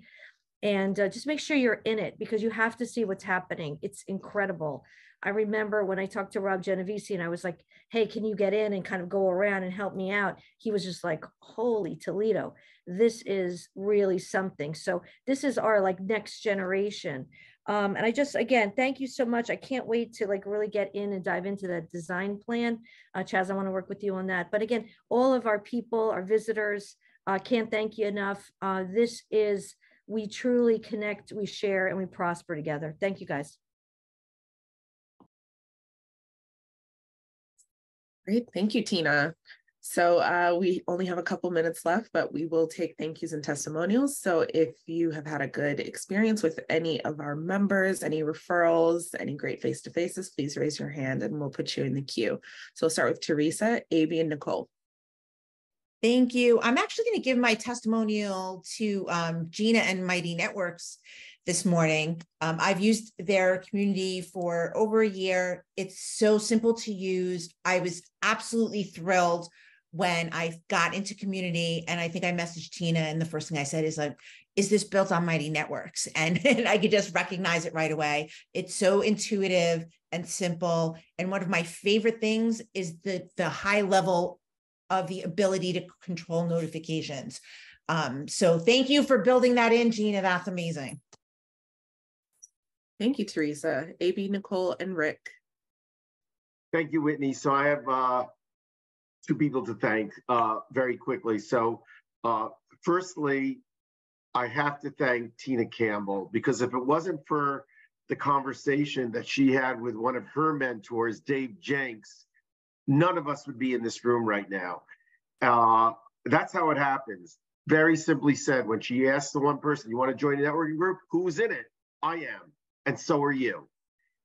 And just make sure you're in it, because you have to see what's happening. It's incredible. I remember when I talked to Rob Genovese and I was like, hey, can you get in and kind of go around and help me out? He was just like, holy Toledo, this is really something. So this is our like next generation. And I just, again, thank you so much. I can't wait to like really get in and dive into that design plan. Chaz, I want to work with you on that. But again, all of our people, our visitors, can't thank you enough. We truly connect, we share, and we prosper together. Thank you, guys. Great. Thank you, Tina. So we only have a couple minutes left, but we will take thank yous and testimonials. So if you have had a good experience with any of our members, any referrals, any great face-to-faces, please raise your hand and we'll put you in the queue. So we'll start with Teresa, Abby, and Nicole. Thank you. I'm actually going to give my testimonial to Gina and Mighty Networks this morning. I've used their community for over a year. It's so simple to use. I was absolutely thrilled when I got into community, and I think I messaged Tina, and the first thing I said is like, is this built on Mighty Networks? And I could just recognize it right away. It's so intuitive and simple. And one of my favorite things is the high level of the ability to control notifications. So thank you for building that in, Gina. That's amazing. Thank you, Teresa. AB, Nicole, and Rick. Thank you, Whitney. So I have two people to thank very quickly. So firstly, I have to thank Tina Campbell, because if it wasn't for the conversation that she had with one of her mentors, Dave Jenks, none of us would be in this room right now. That's how it happens. Very simply said, when she asked the one person, you want to join a networking group? Who's in it? I am. And so are you.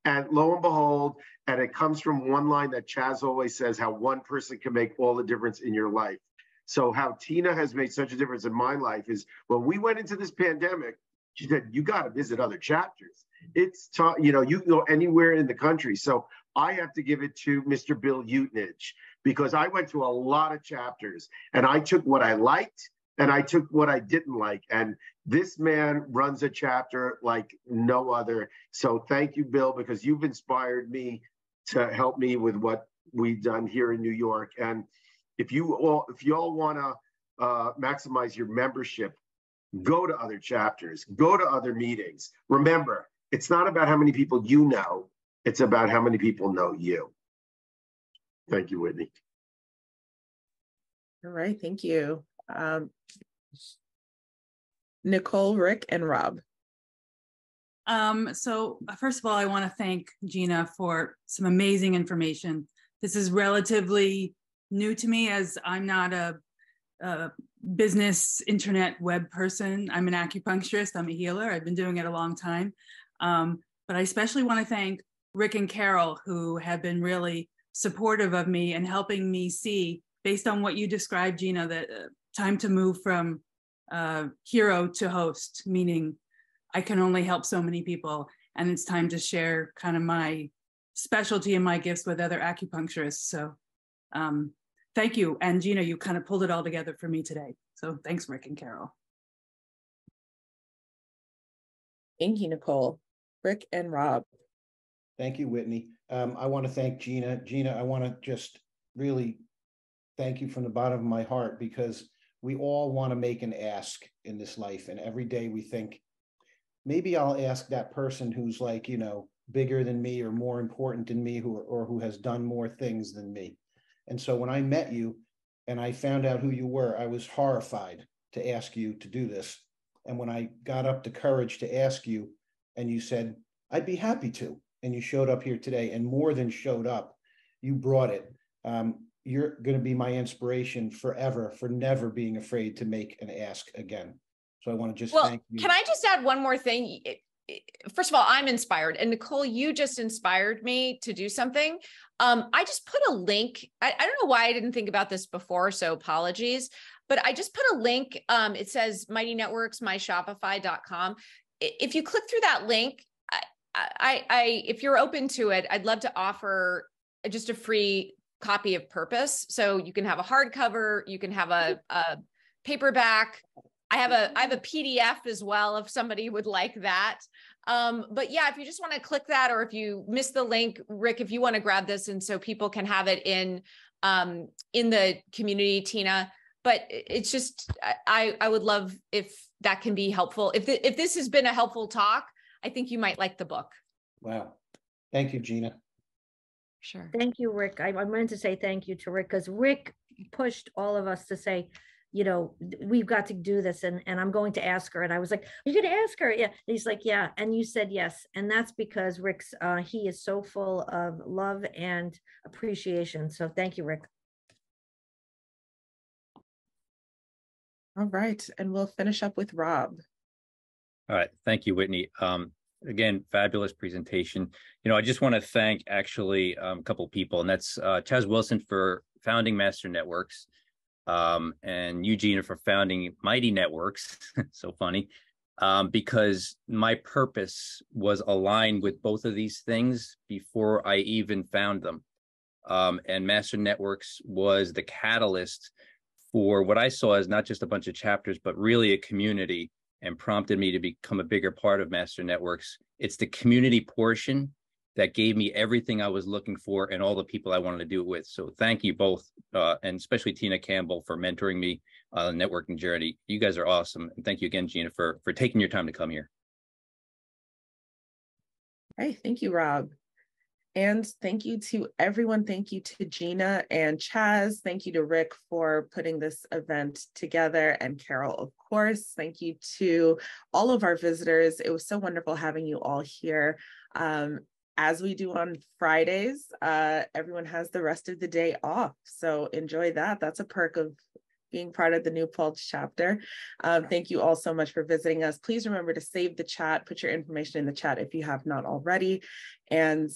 And lo and behold, and it comes from one line that Chaz always says, how one person can make all the difference in your life. So how Tina has made such a difference in my life is when we went into this pandemic, she said, you got to visit other chapters. It's tough, you know, you can go anywhere in the country. So I have to give it to Mr. Bill Utnage, because I went to a lot of chapters and I took what I liked and I took what I didn't like. And this man runs a chapter like no other. So thank you, Bill, because you've inspired me to help me with what we've done here in New York. And if you all want to maximize your membership, go to other chapters, go to other meetings. Remember, it's not about how many people you know, it's about how many people know you. Thank you, Whitney. All right, thank you. Nicole, Rick, and Rob. So first of all, I want to thank Gina for some amazing information. This is relatively new to me, as I'm not a business internet web person. I'm an acupuncturist, I'm a healer. I've been doing it a long time. But I especially want to thank Rick and Carol, who have been really supportive of me and helping me see, based on what you described, Gina, that time to move from hero to host, meaning I can only help so many people, and it's time to share kind of my specialty and my gifts with other acupuncturists. So thank you. And Gina, you kind of pulled it all together for me today. So thanks, Rick and Carol. Thank you, Nicole. Rick and Rob. Thank you, Whitney. I want to thank Gina. Gina, I want to just really thank you from the bottom of my heart, because we all want to make an ask in this life. And every day we think, maybe I'll ask that person who's like, you know, bigger than me or more important than me, who has done more things than me. And so when I met you and I found out who you were, I was horrified to ask you to do this. And when I got up the courage to ask you, and you said, I'd be happy to, and you showed up here today, and more than showed up, you brought it. You're going to be my inspiration forever for never being afraid to make an ask again. So I want to just thank you. Can I just add one more thing? First of all, I'm inspired. And Nicole, you just inspired me to do something. I just put a link. I don't know why I didn't think about this before, so apologies. But I just put a link. It says Mighty Networks, myshopify.com. If you click through that link, if you're open to it, I'd love to offer just a free copy of Purpose. So you can have a hardcover, you can have a paperback. I have a PDF as well if somebody would like that. But yeah, if you just want to click that, or if you missed the link, Rick, if you want to grab this, and so people can have it in the community, Tina. But it's just, I would love if that can be helpful. If this has been a helpful talk, I think you might like the book. Wow. Thank you, Gina. Sure. Thank you, Rick. I wanted to say thank you to Rick, because Rick pushed all of us to say, you know, we've got to do this, and I'm going to ask her. And I was like, are you going to ask her? Yeah. And he's like, yeah. And you said yes. And that's because Rick's, he is so full of love and appreciation. So thank you, Rick. All right. And we'll finish up with Rob. All right. Thank you, Whitney. Again, fabulous presentation. You know, I just want to thank actually a couple of people, and that's Chaz Wilson for founding Master Networks, and Eugenia for founding Mighty Networks. So funny, because my purpose was aligned with both of these things before I even found them. And Master Networks was the catalyst for what I saw as not just a bunch of chapters, but really a community, and prompted me to become a bigger part of Master Networks. It's the community portion that gave me everything I was looking for and all the people I wanted to do it with. So thank you both, and especially Tina Campbell for mentoring me on the networking journey. You guys are awesome. And thank you again, Gina, for taking your time to come here. Hey, thank you, Rob. And thank you to everyone. Thank you to Gina and Chaz. Thank you to Rick for putting this event together, and Carol, of course. Thank you to all of our visitors. It was so wonderful having you all here. As we do on Fridays, everyone has the rest of the day off. So enjoy that. That's a perk of being part of the New Paltz chapter. Thank you all so much for visiting us. Please remember to save the chat, put your information in the chat if you have not already. And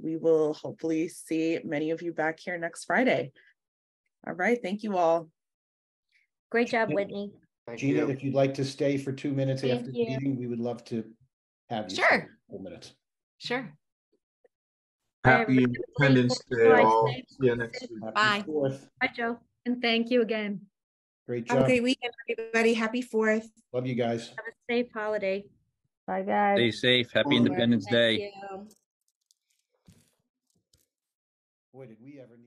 we will hopefully see many of you back here next Friday. All right, thank you all. Great job, Whitney. Gina, if you'd like to stay for 2 minutes after the meeting, we would love to have you. Sure. 4 minutes. Sure. Happy Independence Day all. See you next week. Bye. Bye, Joe. And thank you again. Great Have job. a great weekend, everybody. Happy 4th. Love you guys. Have a safe holiday. Bye, guys. Stay safe. Happy Independence Day. You. Boy, did we ever need